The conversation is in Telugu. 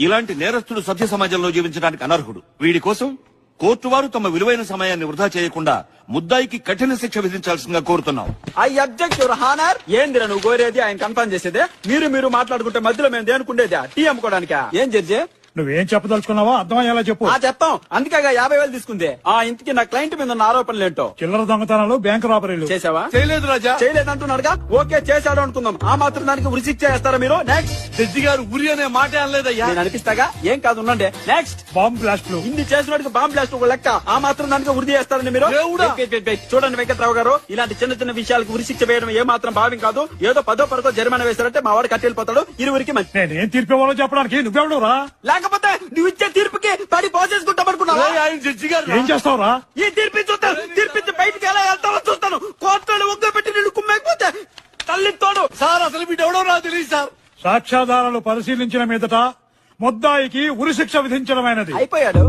ఇలాంటి నేరస్తుడు సభ్య సమాజంలో జీవించడానికి అనర్హుడు. వీడి కోసం కోర్టు వారు తమ విలువైన సమయాన్ని వృధా చేయకుండా ముద్దాయికి కఠిన శిక్ష విధించాల్సిందిగా కోరుతున్నాం. I object your honour. ఏందిరా నువ్వు కోరేది? ఆయన కన్ఫర్మ్ చేసేదే. మీరు మాట్లాడుకుంటే మధ్యలో మేము దేనుకుండేదా? టీ అమ్ముకోవడానికా? ఏం జడ్జి నువ్వేం చెప్పదలుచుకున్నావా అర్థమయ్యేలా చెప్పు. చెప్తాం. అందుకేగా 50,000 తీసుకుంది. ఇంతకి నా క్లయింట్ మీద ఉన్న ఆరోపణలు ఏంటో. చిల్లర దొంగతనాలు, బ్యాంకు రాబరీలు చేసావా? చేయలేదు రాజా. చేయలేదంటున్నాడుగా. ఓకే, చేశాడు అనుకుందాం. ఆ మాత్రం దానికి ఉరి శిక్ష చేస్తారా మీరు? నెక్స్ట్. జడ్జి గారు ఉరి అనే మాట అనలేదయ్యా. నేను అనిపిస్తాగా. ఏం కాదు, ఉండండి. నెక్స్ట్. బాంబ్ బ్లాస్ట్లు. ఇన్ని చేసినట్టుగా బాంబ్ బ్లాస్ట్ ఒక లెక్క. ఆ మాత్రం దానికి ఉరి చేస్తారని మీరు? చూడండి వెంకట్రావు గారు, ఇలాంటి చిన్న చిన్న విషయాలకు ఉరి శిక్ష వేయడం ఏ మాత్రం భావ్యం కాదు. ఏదో 10ో 12ో జరిమానా వేశారంటే మా వాడు కట్టెళ్ళిపోతాడు. ఇరువురికి మంచి. నేనేం తీర్పు ఇవ్వాలో చెప్పడానికి నువ్వెవడు రా? లేకపోతే నువ్వు ఇచ్చే తీర్పుకి పడి పోసేసుకుంటామనుకున్నావా? ఆయన జడ్జి గారు ఏం చేస్తావురా? ఈ తీర్పు చూస్తాను. తీర్పిచ్చి బయటికి ఎలా వెళ్తావో చూస్తాను. కోర్టులో ఒక్క పెట్టి నిన్ను కుమ్మేకపోతే తల్లి తోడు. సార్ అసలు వీడెవడో నాకు తెలియదు సార్. సాక్ష్యాధారాలు పరిశీలించిన మీదట ముద్దాయికి ఉరి శిక్ష విధించడమైనది. అయిపోయాడు.